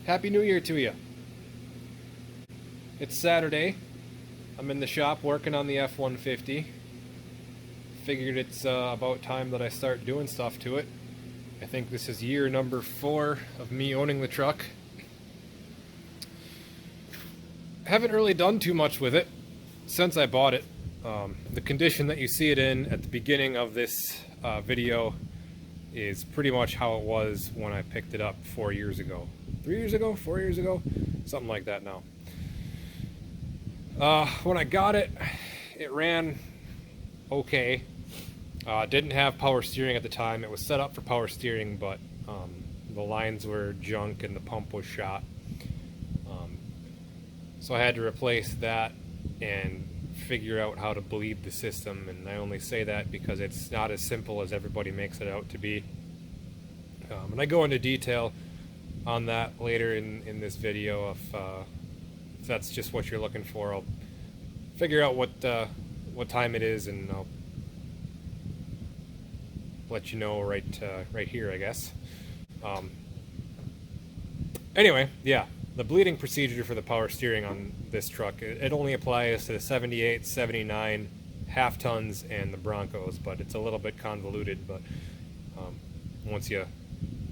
Happy New Year to you. It's Saturday. I'm in the shop working on the F-150. Figured it's about time that I start doing stuff to it. I think this is year number 4 of me owning the truck. Haven't really done too much with it since I bought it. The condition that you see it in at the beginning of this video is pretty much how it was when I picked it up 4 years ago. 3 years ago? 4 years ago? Something like that now. When I got it, it ran okay. Didn't have power steering at the time. It was set up for power steering, but the lines were junk and the pump was shot. So I had to replace that and figure out how to bleed the system, and I only say that because it's not as simple as everybody makes it out to be. And I go into detail on that later in this video. If that's just what you're looking for, I'll figure out what time it is, and I'll let you know right here, I guess. Anyway, yeah, the bleeding procedure for the power steering on this truck, it only applies to the 78, 79, half tons, and the Broncos, but it's a little bit convoluted, but once you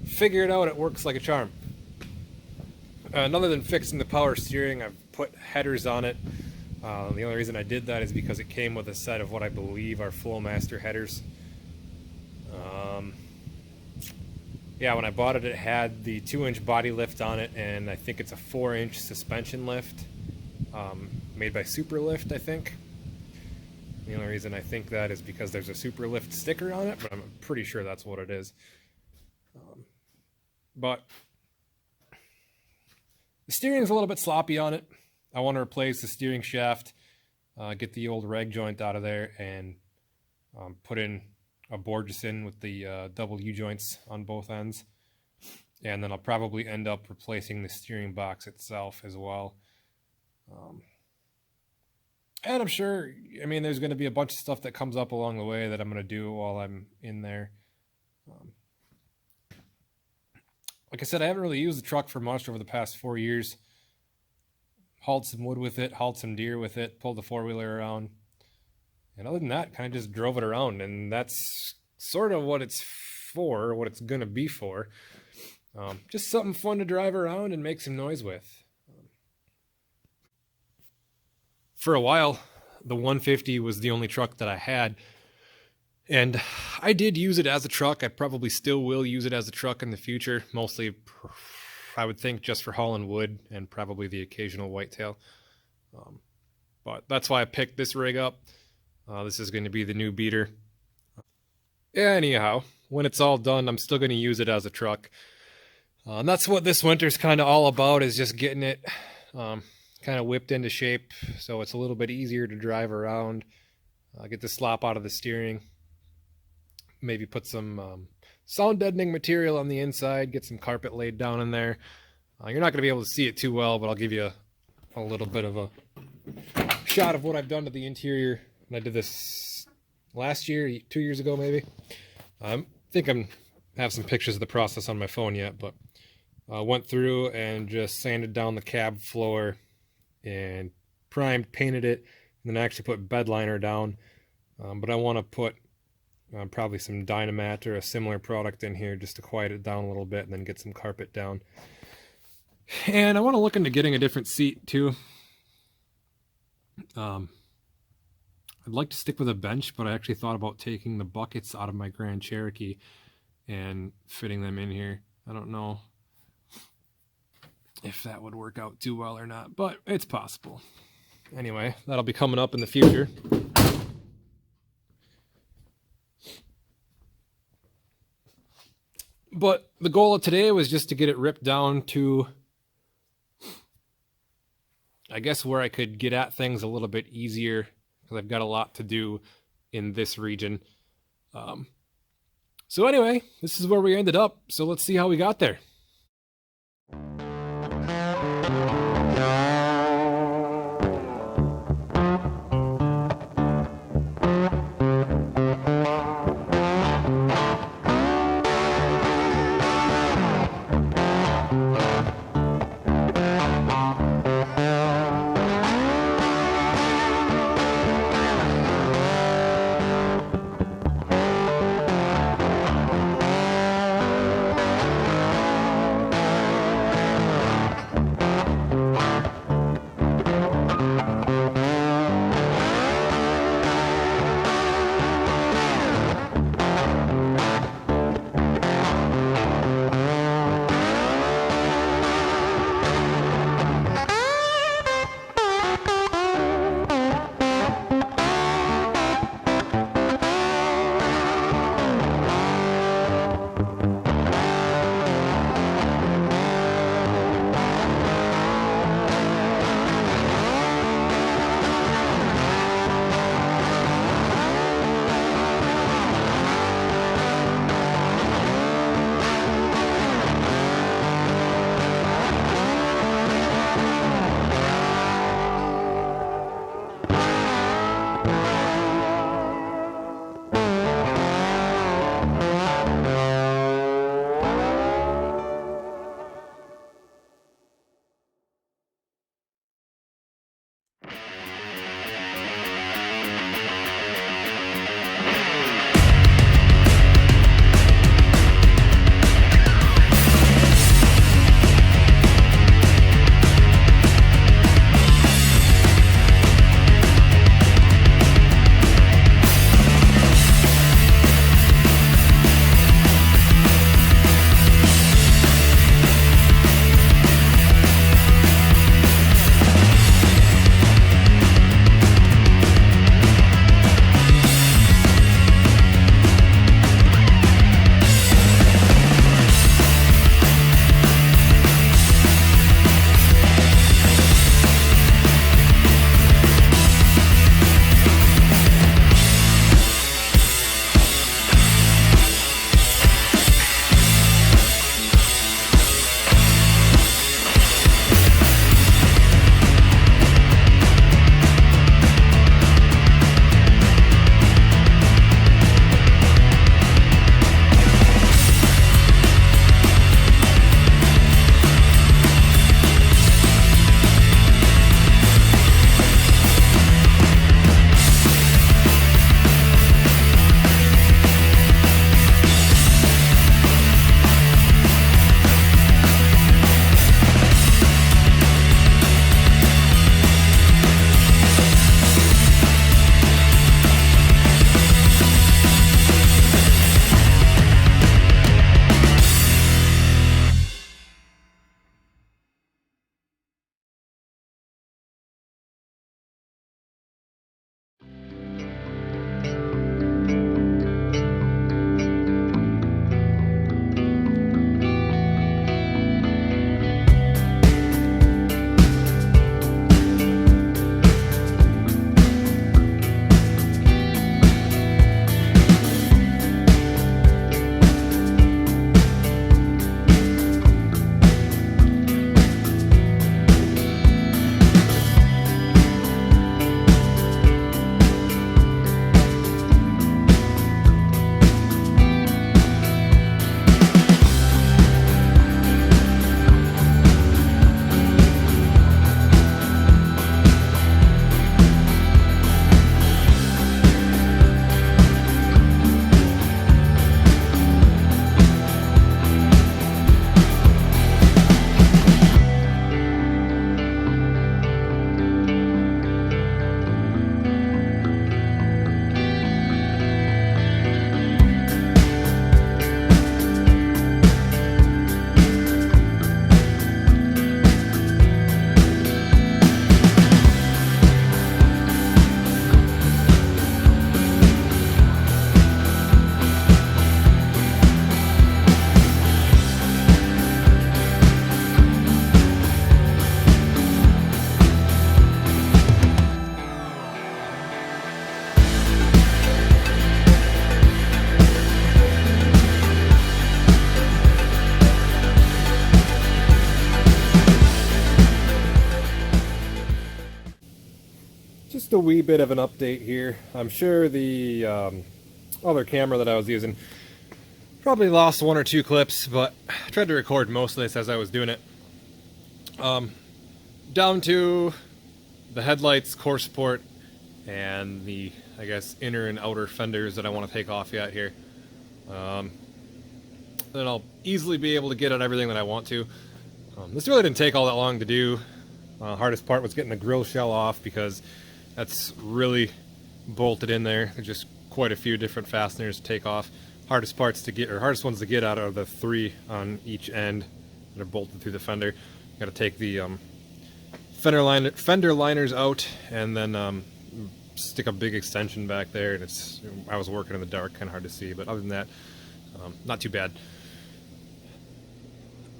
figure it out, it works like a charm. Other than fixing the power steering, I've put headers on it. The only reason I did that is because it came with a set of what I believe are Flowmaster headers. Yeah, when I bought it, it had the 2-inch body lift on it, and I think it's a 4-inch suspension lift, made by Superlift, I think. The only reason I think that is because there's a Superlift sticker on it, but I'm pretty sure that's what it is. But the steering's a little bit sloppy on it. I want to replace the steering shaft, get the old rag joint out of there, and put in a Borgeson with the double U-joints on both ends. And then I'll probably end up replacing the steering box itself as well. And I'm sure, I mean, there's going to be a bunch of stuff that comes up along the way that I'm going to do while I'm in there. Like I said, I haven't really used the truck for much over the past 4 years. Hauled some wood with it, hauled some deer with it, pulled the four-wheeler around. And other than that, kind of just drove it around. And that's sort of what it's for, what it's going to be for. Just something fun to drive around and make some noise with. For a while, the 150 was the only truck that I had. And I did use it as a truck. I probably still will use it as a truck in the future. Mostly, I would think, just for hauling wood and probably the occasional whitetail. But that's why I picked this rig up. This is going to be the new beater. Yeah, anyhow, when it's all done, I'm still going to use it as a truck. And that's what this winter's kind of all about, is just getting it kind of whipped into shape so it's a little bit easier to drive around. Get the slop out of the steering. Maybe put some sound deadening material on the inside, get some carpet laid down in there. You're not going to be able to see it too well, but I'll give you a little bit of a shot of what I've done to the interior. And I did this last year, 2 years ago maybe. I think I have some pictures of the process on my phone yet, but I went through and just sanded down the cab floor and primed, painted it, and then actually put bed liner down. But I want to put probably some Dynamat or a similar product in here just to quiet it down a little bit, and then get some carpet down. And I want to look into getting a different seat too. I'd like to stick with a bench, but I actually thought about taking the buckets out of my Grand Cherokee and fitting them in here. I don't know if that would work out too well or not, but it's possible. Anyway, that'll be coming up in the future. But the goal of today was just to get it ripped down to, I guess, where I could get at things a little bit easier, because I've got a lot to do in this region. So anyway, this is where we ended up. So let's see how we got there. Just a wee bit of an update here. I'm sure the other camera that I was using probably lost one or two clips, but I tried to record most of this as I was doing it. Down to the headlights, core support, and the, I guess, inner and outer fenders that I want to take off yet here. Then I'll easily be able to get at everything that I want to. This really didn't take all that long to do. Hardest part was getting the grill shell off because that's really bolted in there. There's just quite a few different fasteners to take off. Hardest parts to get, or hardest ones to get out of the 3 on each end that are bolted through the fender. Got to take the fender liners out and then stick a big extension back there. And I was working in the dark, kind of hard to see, but other than that, not too bad.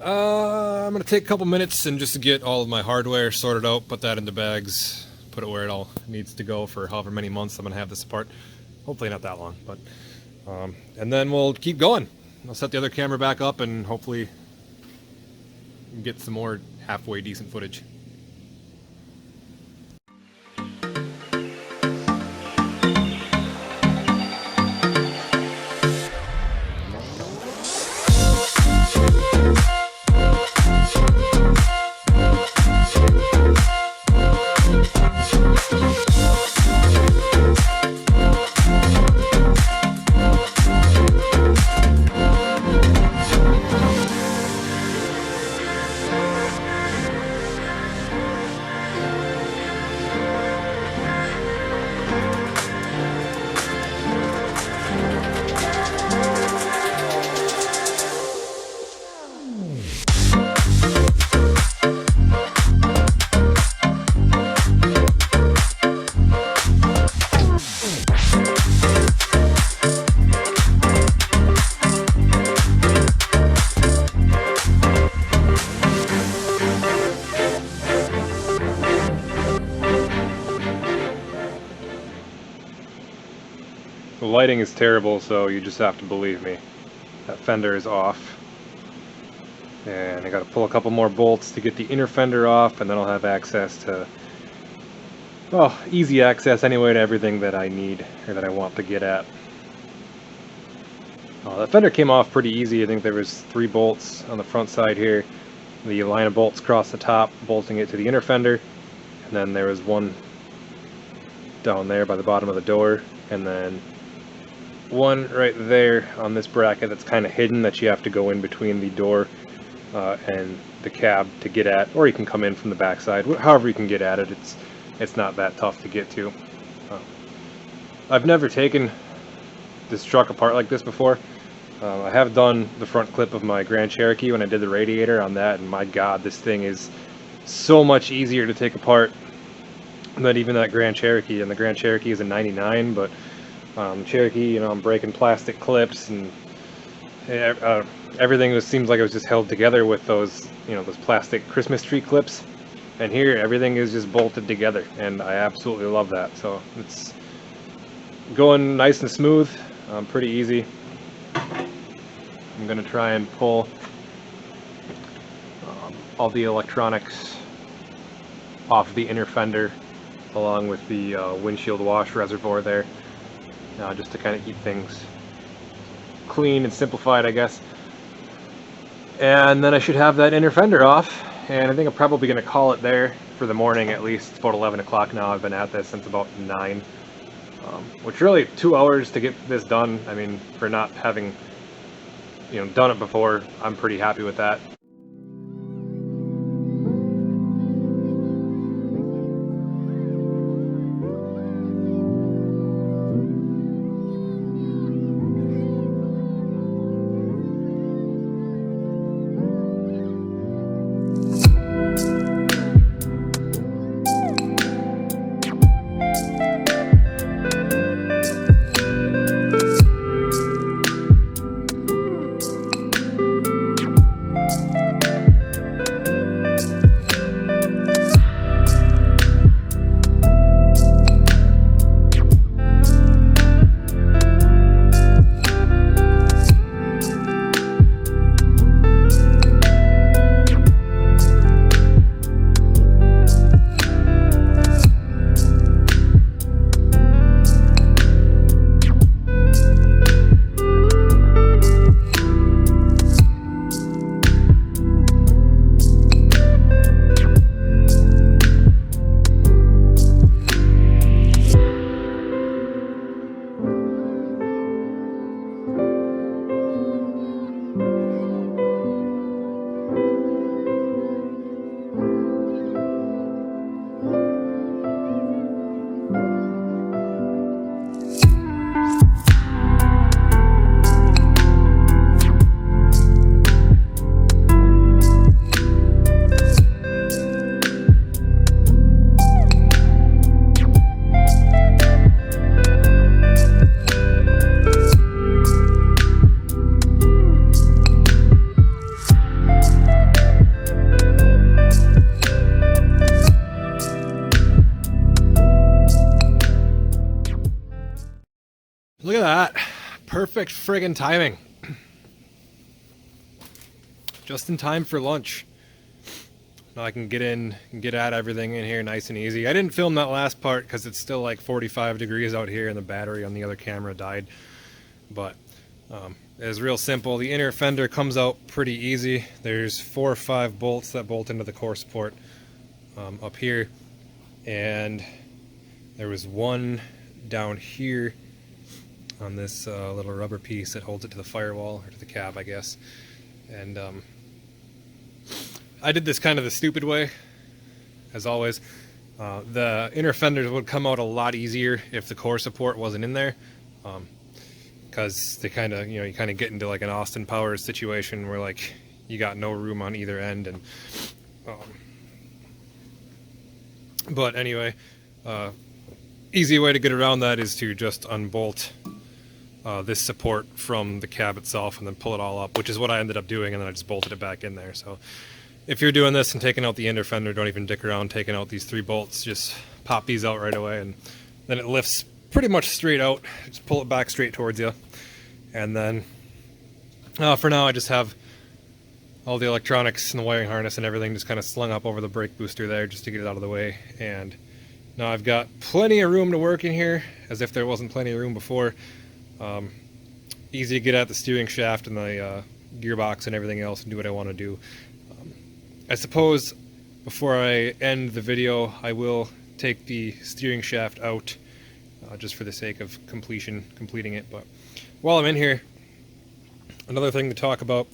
I'm going to take a couple minutes and just to get all of my hardware sorted out, put that into bags, put it where it all needs to go for however many months I'm going to have this apart. Hopefully not that long, but and then we'll keep going. I'll set the other camera back up and hopefully get some more halfway decent footage. The lighting is terrible, so you just have to believe me. That fender is off. And I got to pull a couple more bolts to get the inner fender off, and then I'll have access to, well, easy access anyway to everything that I need, or that I want to get at. The fender came off pretty easy. I think there was 3 bolts on the front side here. The line of bolts across the top, bolting it to the inner fender. And then there was one down there by the bottom of the door, and then one right there on this bracket that's kind of hidden that you have to go in between the door and the cab to get at, or you can come in from the backside. However you can get at it, it's not that tough to get to. I've never taken this truck apart like this before. I have done the front clip of my Grand Cherokee when I did the radiator on that, and my god, this thing is so much easier to take apart than even that Grand Cherokee. And the Grand Cherokee is a 99, but Cherokee, you know, I'm breaking plastic clips, and everything just seems like it was just held together with those, you know, those plastic Christmas tree clips. And here, everything is just bolted together, and I absolutely love that. So it's going nice and smooth, pretty easy. I'm going to try and pull all the electronics off the inner fender, along with the windshield wash reservoir there, just to kind of keep things clean and simplified, I guess. And then I should have that inner fender off, and I think I'm probably going to call it there for the morning. At least it's about 11 o'clock now. I've been at this since about 9, which really 2 hours to get this done. I mean, for not having, you know, done it before, I'm pretty happy with that. Look at that. Perfect friggin' timing. Just in time for lunch. Now I can get in and get at everything in here nice and easy. I didn't film that last part because it's still like 45 degrees out here and the battery on the other camera died. But it's real simple. The inner fender comes out pretty easy. There's 4 or 5 bolts that bolt into the core support up here. And there was one down here on this little rubber piece that holds it to the firewall, or to the cab, I guess. And I did this kind of the stupid way, as always. The inner fenders would come out a lot easier if the core support wasn't in there, because they kind of, you kind of get into like an Austin Powers situation where like you got no room on either end. And but anyway, easy way to get around that is to just unbolt this support from the cab itself and then pull it all up, which is what I ended up doing, and then I just bolted it back in there. So if you're doing this and taking out the inner fender, don't even dick around taking out these 3 bolts. Just pop these out right away, and then it lifts pretty much straight out. Just pull it back straight towards you. And then for now I just have all the electronics and the wiring harness and everything just kind of slung up over the brake booster there just to get it out of the way. And now I've got plenty of room to work in here, as if there wasn't plenty of room before. Easy to get at the steering shaft and the gearbox and everything else and do what I want to do. I suppose before I end the video I will take the steering shaft out just for the sake of completing it. But while I'm in here, another thing to talk about,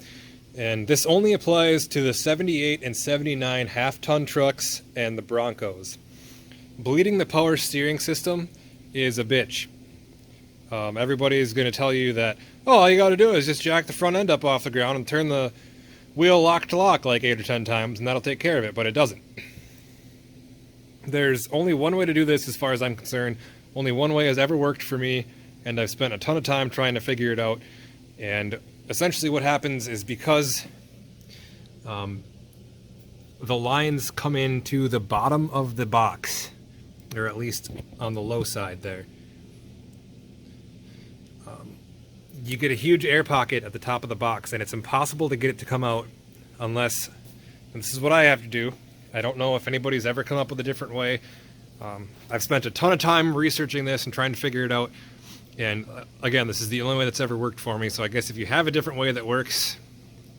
and this only applies to the 78 and 79 half-ton trucks and the Broncos. Bleeding the power steering system is a bitch. Everybody's going to tell you that, oh, all you got to do is just jack the front end up off the ground and turn the wheel lock to lock like 8 or 10 times and that'll take care of it, but it doesn't. There's only one way to do this as far as I'm concerned. Only one way has ever worked for me, and I've spent a ton of time trying to figure it out. And essentially what happens is, because the lines come into the bottom of the box, or at least on the low side there, you get a huge air pocket at the top of the box, and it's impossible to get it to come out unless, and this is what I have to do. I don't know if anybody's ever come up with a different way. I've spent a ton of time researching this and trying to figure it out, and again, this is the only way that's ever worked for me. So I guess if you have a different way that works,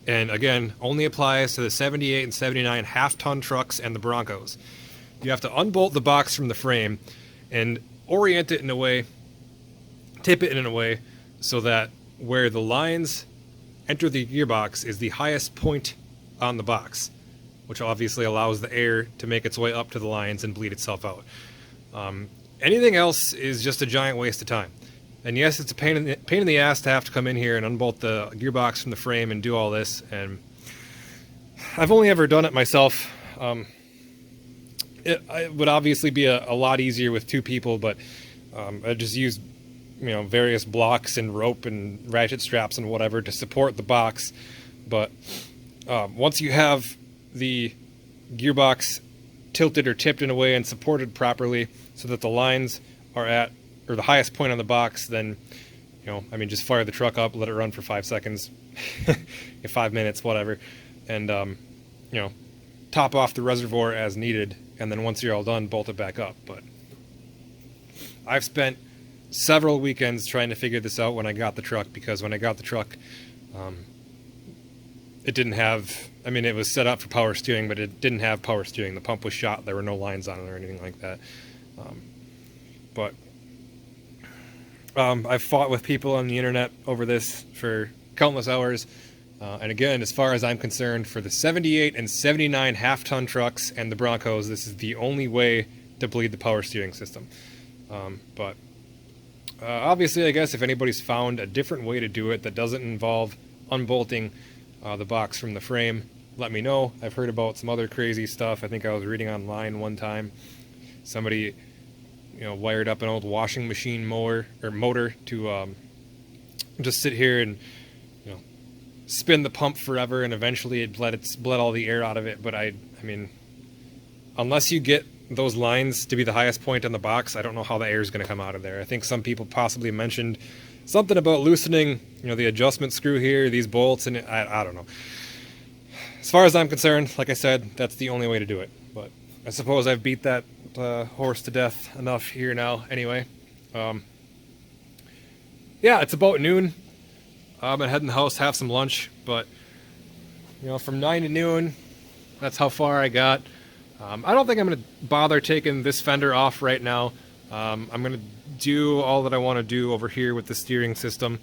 and again, only applies to the 78 and 79 half-ton trucks and the Broncos, you have to unbolt the box from the frame and orient it in a way, tip it in a way, so that where the lines enter the gearbox is the highest point on the box, which obviously allows the air to make its way up to the lines and bleed itself out. Anything else is just a giant waste of time. And yes, it's a pain in the ass to have to come in here and unbolt the gearbox from the frame and do all this. And I've only ever done it myself. It would obviously be a lot easier with 2 people, but I just used various blocks and rope and ratchet straps and whatever to support the box. But once you have the gearbox tilted or tipped in a way and supported properly so that the lines are at, or the highest point on the box, then just fire the truck up, let it run for 5 seconds 5 minutes, whatever, and top off the reservoir as needed, and then once you're all done, bolt it back up. But I've spent several weekends trying to figure this out when I got the truck, because when I got the truck, it didn't have, it was set up for power steering, but it didn't have power steering. The pump was shot. There were no lines on it or anything like that. But I've fought with people on the internet over this for countless hours. And again, as far as I'm concerned, for the 78 and 79 half-ton trucks and the Broncos, this is the only way to bleed the power steering system. But obviously, I guess if anybody's found a different way to do it that doesn't involve unbolting the box from the frame, let me know. I've heard about some other crazy stuff. I think I was reading online one time, somebody wired up an old washing machine motor to just sit here and spin the pump forever, and eventually it bled all the air out of it. But I mean, unless you get those lines to be the highest point on the box, I don't know how the air is going to come out of there. I think some people possibly mentioned something about loosening, you know, the adjustment screw here, these bolts, and I don't know. As far as I'm concerned, like I said, that's the only way to do it. But I suppose I've beat that horse to death enough here now anyway. Yeah, it's about noon. I'm gonna head in the house, have some lunch, but you know, from 9 to noon, that's how far I got. I don't think I'm gonna bother taking this fender off right now. I'm gonna do all that I want to do over here with the steering system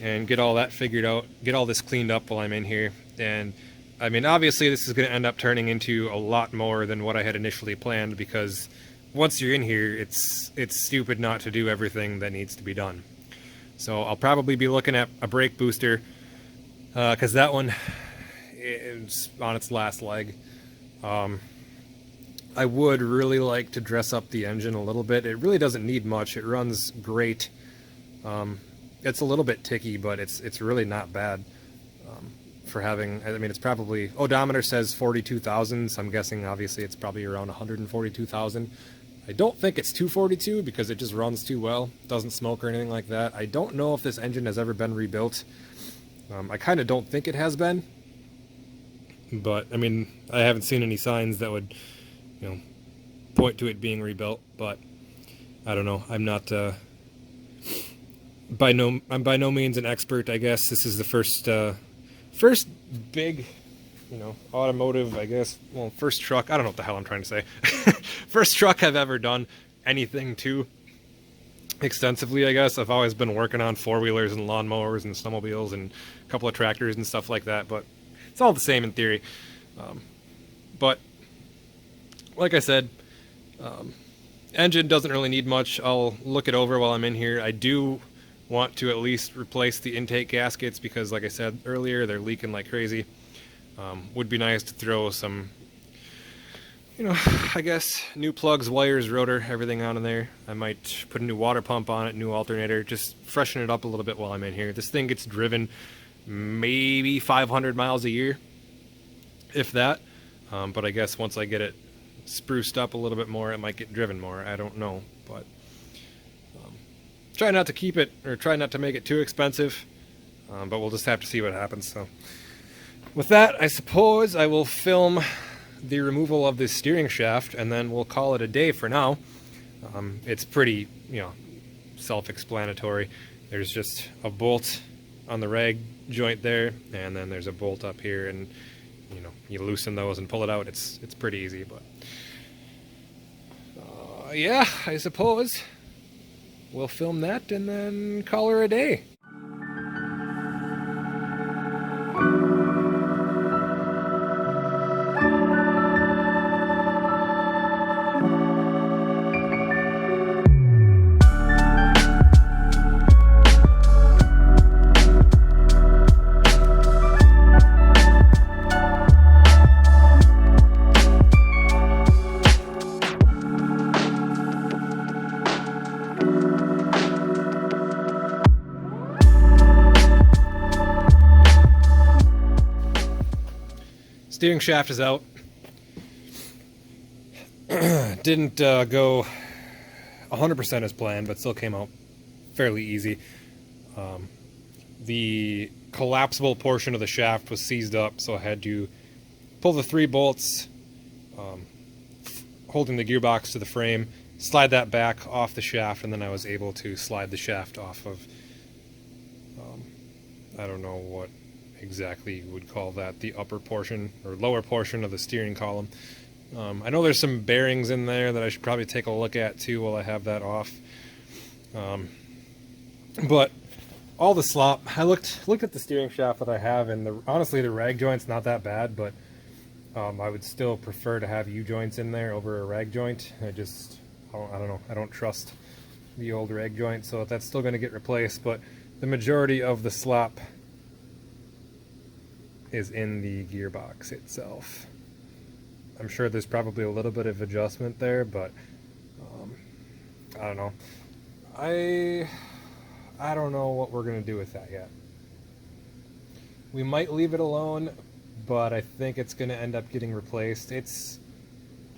and get all that figured out, get all this cleaned up while I'm in here. And I mean, obviously this is going to end up turning into a lot more than what I had initially planned, because once you're in here, it's stupid not to do everything that needs to be done. So I'll probably be looking at a brake booster, because that one is on its last leg. I would really like to dress up the engine a little bit. It really doesn't need much. It runs great. It's a little bit ticky, but it's really not bad for having. I mean, it's probably, odometer says 42,000, so I'm guessing obviously it's probably around 142,000. I don't think it's 242 because it just runs too well. Doesn't smoke or anything like that. I don't know if this engine has ever been rebuilt. I kind of don't think it has been. But, I mean, I haven't seen any signs that would, you know, point to it being rebuilt. But, I don't know. I'm not, I'm by no means an expert, I guess. This is the first big, you know, automotive, I guess, well, first truck, I don't know what the hell I'm trying to say. First truck I've ever done anything to extensively, I guess. I've always been working on four-wheelers and lawnmowers and snowmobiles and a couple of tractors and stuff like that, but it's all the same in theory. But like I said, engine doesn't really need much. I'll look it over while I'm in here. I do want to at least replace the intake gaskets because, like I said earlier, they're leaking like crazy. Would be nice to throw some, you know, I guess, new plugs, wires, rotor, everything on in there. I might put a new water pump on it, new alternator, just freshen it up a little bit while I'm in here. This thing gets driven maybe 500 miles a year, if that. But I guess once I get it spruced up a little bit more, it might get driven more. I don't know, but try not to keep it, or try not to make it too expensive, but we'll just have to see what happens. So with that, I suppose I will film the removal of this steering shaft, and then we'll call it a day for now. It's pretty, you know, self-explanatory. There's just a bolt on the rag joint there, and then there's a bolt up here, and you know, you loosen those and pull it out. It's pretty easy, but yeah, I suppose we'll film that and then call her a day. Steering shaft is out. Didn't go 100% as planned, but still came out fairly easy. The collapsible portion of the shaft was seized up, so I had to pull the 3 bolts holding the gearbox to the frame, slide that back off the shaft, and then I was able to slide the shaft off of, I don't know what exactly you would call that, the upper portion or lower portion of the steering column. I know there's some bearings in there that I should probably take a look at too while I have that off. But all the slop, I looked at the steering shaft that I have, and honestly the rag joint's not that bad, but I would still prefer to have U-joints in there over a rag joint. I don't know, I don't trust the old rag joint, so that's still going to get replaced, but the majority of the slop is in the gearbox itself. I'm sure there's probably a little bit of adjustment there, but I don't know. I don't know what we're gonna do with that yet. We might leave it alone, but I think it's gonna end up getting replaced. It's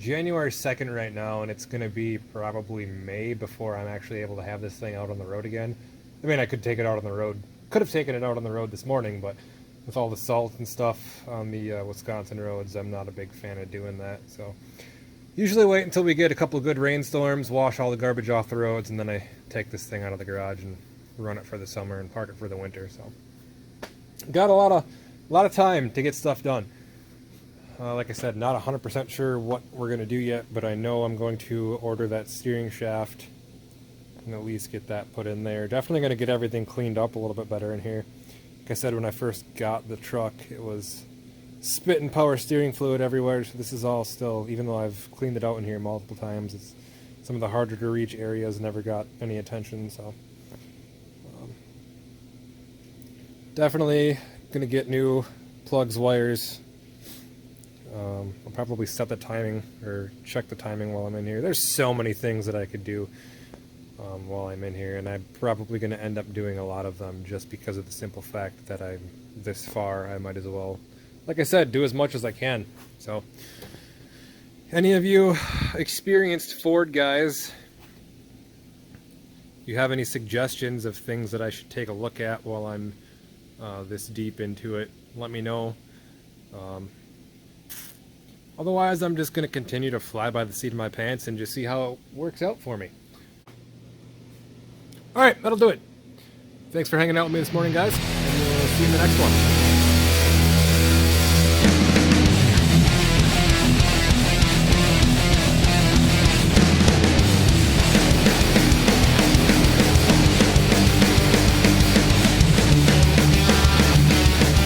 January 2nd right now, and it's going to be probably May before I'm actually able to have this thing out on the road again. I mean, I could take it out on the road. Could have taken it out on the road this morning, but with all the salt and stuff on the Wisconsin roads, I'm not a big fan of doing that. So usually wait until we get a couple of good rainstorms, wash all the garbage off the roads, and then I take this thing out of the garage and run it for the summer and park it for the winter. So got a lot of time to get stuff done. Like I said, not 100% sure what we're going to do yet, but I know I'm going to order that steering shaft and at least get that put in there. Definitely going to get everything cleaned up a little bit better in here. Like I said, when I first got the truck, it was spitting power steering fluid everywhere. So this is all still, even though I've cleaned it out in here multiple times, it's some of the harder to reach areas never got any attention. So definitely going to get new plugs, wires. I'll probably set the timing or check the timing while I'm in here. There's so many things that I could do while I'm in here, and I'm probably going to end up doing a lot of them just because of the simple fact that I'm this far. I might as well, like I said, do as much as I can. So any of you experienced Ford guys, you have any suggestions of things that I should take a look at while I'm this deep into it, let me know. Otherwise, I'm just going to continue to fly by the seat of my pants and just see how it works out for me. Alright, that'll do it. Thanks for hanging out with me this morning, guys, and we'll see you in the next one.